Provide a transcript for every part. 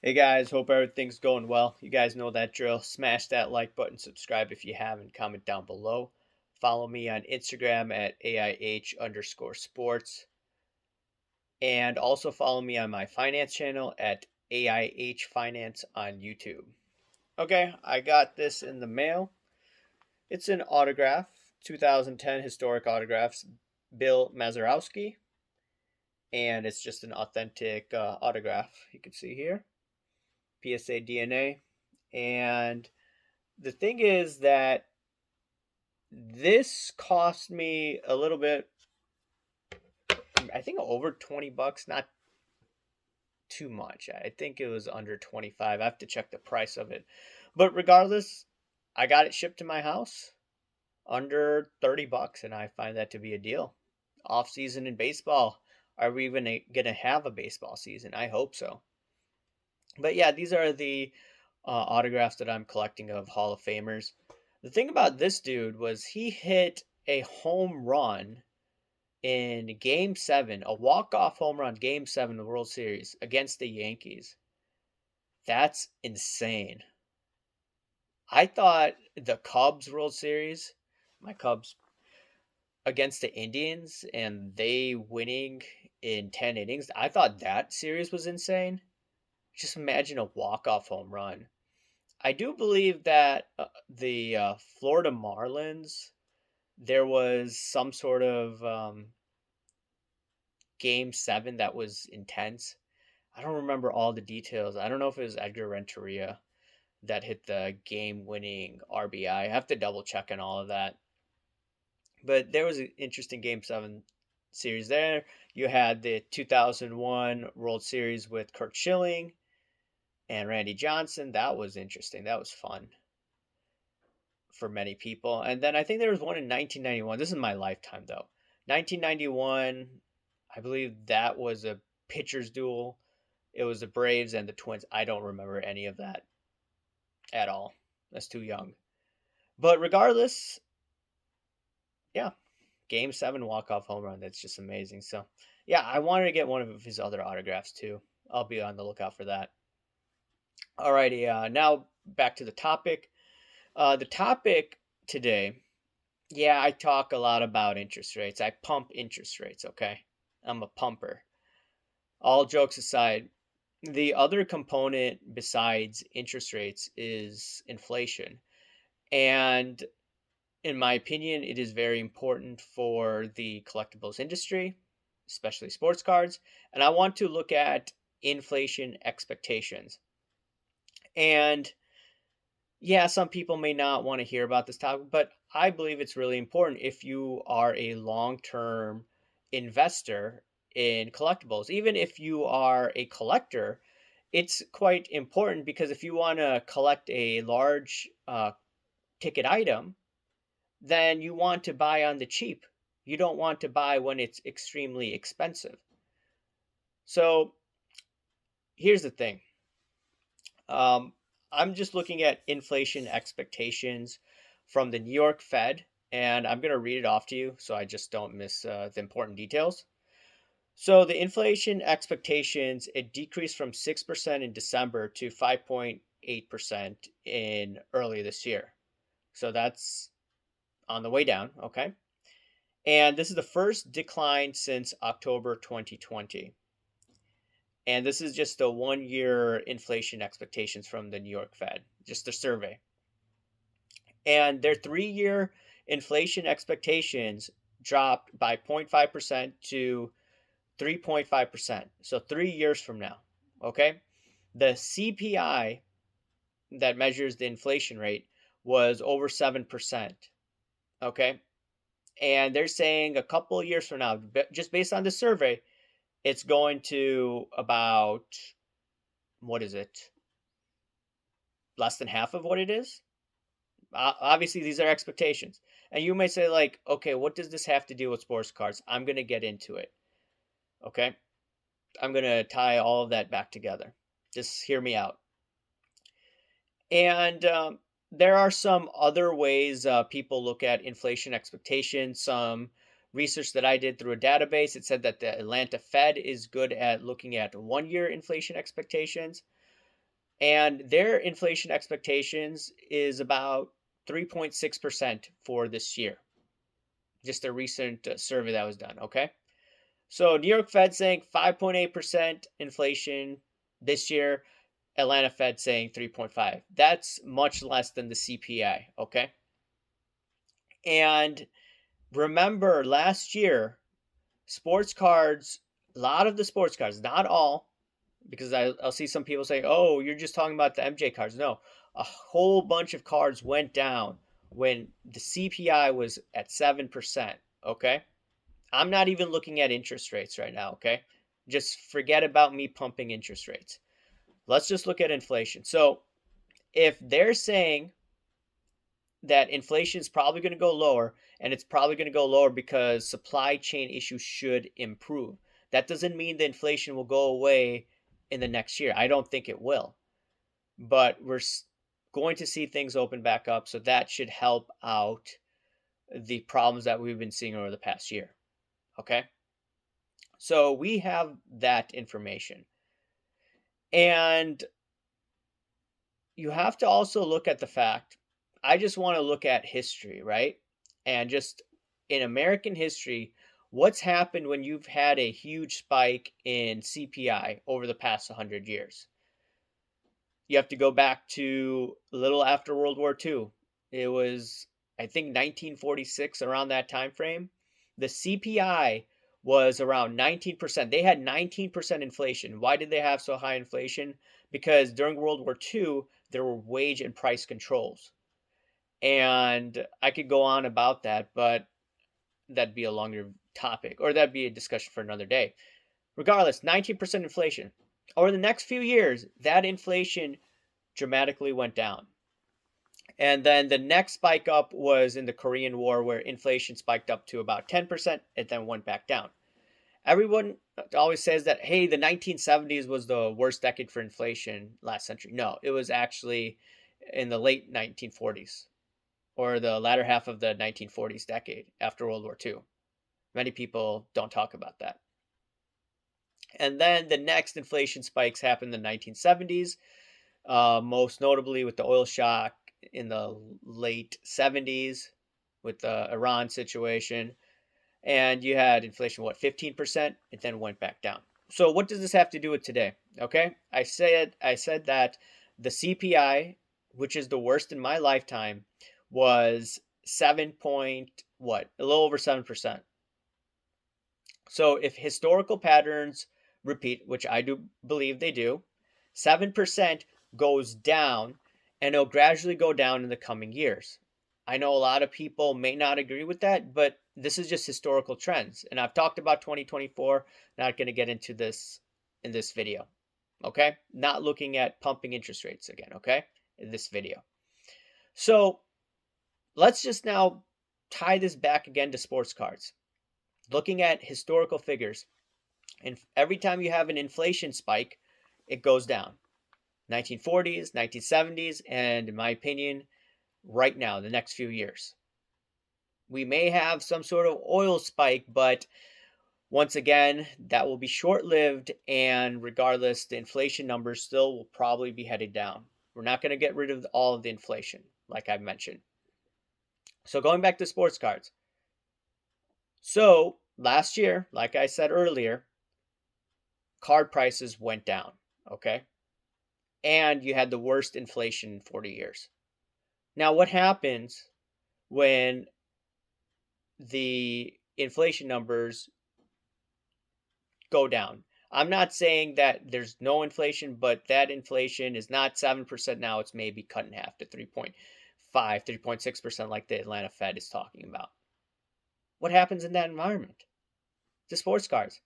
Hey guys, hope everything's going well. You guys know that drill. Smash that like button, subscribe if you haven't, comment down below. Follow me on Instagram at AIH underscore sports. And also follow me on my finance channel at AIH Finance on YouTube. Okay, I got this in the mail. It's an autograph, 2010 historic autographs, Bill Mazeroski. And it's just an authentic autograph. You can see here. PSA DNA. And the thing is that this cost me a little bit, I think over 20 bucks, not too much. I think it was under 25. I have to check the price of it. But regardless, I got it shipped to my house under 30 bucks and I find that to be a deal. Off season in baseball. Are we even going to have a baseball season? I hope so. But yeah, these are the autographs that I'm collecting of Hall of Famers. The thing about this dude was he hit a home run in Game 7, a walk-off home run, Game 7 of the World Series against the Yankees. That's insane. I thought the Cubs World Series, my Cubs, against the Indians and they winning in 10 innings, I thought that series was insane. Just imagine a walk-off home run. I do believe that the Florida Marlins, there was some sort of game 7 that was intense. I don't remember all the details. I don't know if it was Edgar Renteria that hit the game winning RBI. I have to double check on all of that. But there was an interesting game 7 series there. You had the 2001 World Series with Kurt Schilling and Randy Johnson. That was interesting. That was fun for many people. And then I think there was one in 1991. This is my lifetime though. 1991, I believe that was a pitcher's duel. It was the Braves and the Twins. I don't remember any of that at all. That's too young. But regardless, yeah, Game 7 walk-off home run. That's just amazing. So, yeah, I wanted to get one of his other autographs too. I'll be on the lookout for that. Alrighty, now back to the topic. The topic today, yeah, I talk a lot about interest rates. I pump interest rates, okay? I'm a pumper. All jokes aside, the other component besides interest rates is inflation. And in my opinion, it is very important for the collectibles industry, especially sports cards. And I want to look at inflation expectations. And yeah, some people may not want to hear about this topic, but I believe it's really important if you are a long term investor in collectibles. Even if you are a collector, it's quite important because if you want to collect a large ticket item, then you want to buy on the cheap. You don't want to buy when it's extremely expensive. So here's the thing. Um, I'm just looking at inflation expectations from the New York Fed, and I'm going to read it off to you so I just don't miss the important details. So the inflation expectations, it decreased from 6% in December to 5.8% in early this year. So that's on the way down, okay? And this is the first decline since October 2020. And this is just the 1 year inflation expectations from the New York Fed, just a survey. And their 3 year inflation expectations dropped by 0.5% to 3.5%. So 3 years from now. Okay. The CPI that measures the inflation rate was over 7%. Okay. And they're saying a couple of years from now, just based on the survey, it's going to about, what is it? Less than half of what it is. Obviously, these are expectations. And you may say, like, okay, what does this have to do with sports cards? I'm going to get into it. Okay. I'm going to tie all of that back together. Just hear me out. And there are some other ways people look at inflation expectations. Some research that I did through a database, it said that the Atlanta Fed is good at looking at 1 year inflation expectations. And their inflation expectations is about 3.6% for this year. Just a recent survey that was done, okay? So New York Fed saying 5.8% inflation this year, Atlanta Fed saying 3.5. That's much less than the CPI, okay? And remember last year, sports cards, a lot of the sports cards, not all, because I'll see some people say, oh, you're just talking about the MJ cards. No, a whole bunch of cards went down when the CPI was at 7%. Okay. I'm not even looking at interest rates right now. Okay. Just forget about me pumping interest rates. Let's just look at inflation. So if they're saying that inflation is probably going to go lower, and it's probably going to go lower because supply chain issues should improve. That doesn't mean the inflation will go away in the next year. I don't think it will, but we're going to see things open back up, so that should help out the problems that we've been seeing over the past year. Okay, so we have that information, and you have to also look at the fact, I just want to look at history, right? And just in American history, what's happened when you've had a huge spike in CPI over the past 100 years? You have to go back to a little after World War II. It was, I think, 1946, around that time frame. The CPI was around 19%. They had 19% inflation. Why did they have so high inflation? Because during World War II, there were wage and price controls. And I could go on about that, but that'd be a longer topic, or that'd be a discussion for another day. Regardless, 19% inflation. Over the next few years, that inflation dramatically went down. And then the next spike up was in the Korean War, where inflation spiked up to about 10%. It then went back down. Everyone always says that, hey, the 1970s was the worst decade for inflation last century. No, it was actually in the late 1940s, or the latter half of the 1940s decade after World War II. Many people don't talk about that. And then the next inflation spikes happened in the 1970s, most notably with the oil shock in the late 70s with the Iran situation. And you had inflation, what, 15%? It then went back down. So what does this have to do with today? Okay, I said that the CPI, which is the worst in my lifetime, was 7 point what? A little over 7%. So if historical patterns repeat, which I do believe they do, 7% goes down, and it'll gradually go down in the coming years. I know a lot of people may not agree with that, but this is just historical trends. And I've talked about 2024, not going to get into this in this video. Okay? Not looking at pumping interest rates again, okay? In this video. So let's just now tie this back again to sports cards. Looking at historical figures, and every time you have an inflation spike, it goes down. 1940s, 1970s, and in my opinion, right now, the next few years. We may have some sort of oil spike, but once again, that will be short lived, and regardless, the inflation numbers still will probably be headed down. We're not going to get rid of all of the inflation, like I mentioned. So, going back to sports cards. So, last year, like I said earlier, card prices went down, okay? And you had the worst inflation in 40 years. Now, what happens when the inflation numbers go down? I'm not saying that there's no inflation, but that inflation is not 7% now. It's maybe cut in half to 3.5, 3.6%, like the Atlanta Fed is talking about. What happens in that environment? The sports cards.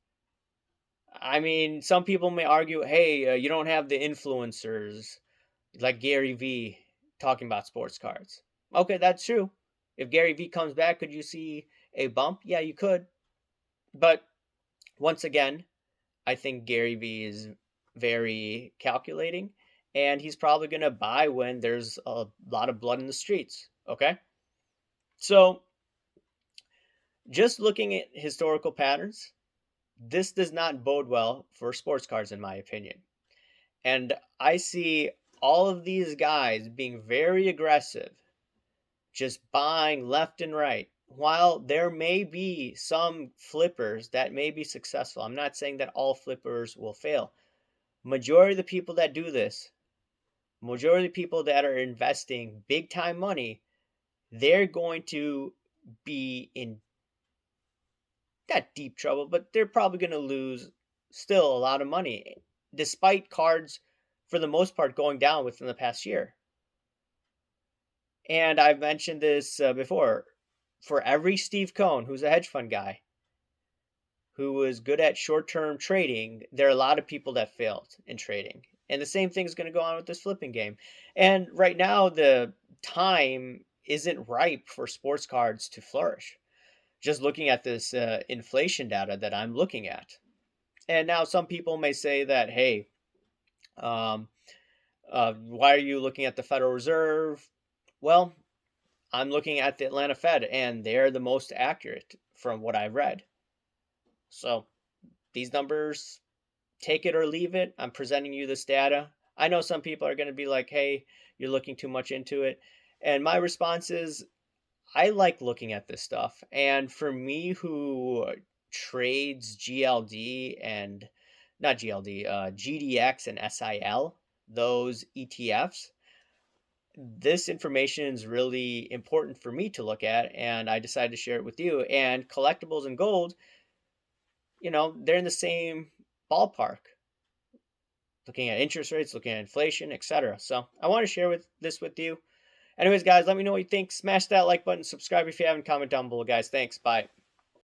I mean, some people may argue, hey, you don't have the influencers like Gary Vee talking about sports cards. Okay, that's true. If Gary Vee comes back, could you see a bump? Yeah, you could. But once again, I think Gary Vee is very calculating, and he's probably going to buy when there's a lot of blood in the streets. Okay? So, just looking at historical patterns, this does not bode well for sports cards, in my opinion. And I see all of these guys being very aggressive, just buying left and right. While there may be some flippers that may be successful, I'm not saying that all flippers will fail. Majority of the people that do this, majority of the people that are investing big time money, they're going to be in not deep trouble, but they're probably going to lose still a lot of money, despite cards for the most part going down within the past year. And I've mentioned this before. For every Steve Cohn, who's a hedge fund guy, who was good at short term trading, there are a lot of people that failed in trading. And the same thing is going to go on with this flipping game. And right now, the time isn't ripe for sports cards to flourish. Just looking at this inflation data that I'm looking at. And now some people may say that, hey, um, why are you looking at the Federal Reserve? Well, I'm looking at the Atlanta Fed, and they're the most accurate from what I've read. So these numbers, take it or leave it. I'm presenting you this data. I know some people are going to be like, hey, you're looking too much into it. And my response is, I like looking at this stuff. And for me, who trades GLD and not GLD, GDX and SIL, those ETFs, this information is really important for me to look at. And I decided to share it with you. And collectibles and gold, they're in the same ballpark, looking at interest rates, looking at inflation, etc. So I want to share this with you. Anyways, guys, let me know what you think. Smash that like button, subscribe if you haven't, comment down below, guys. Thanks. Bye.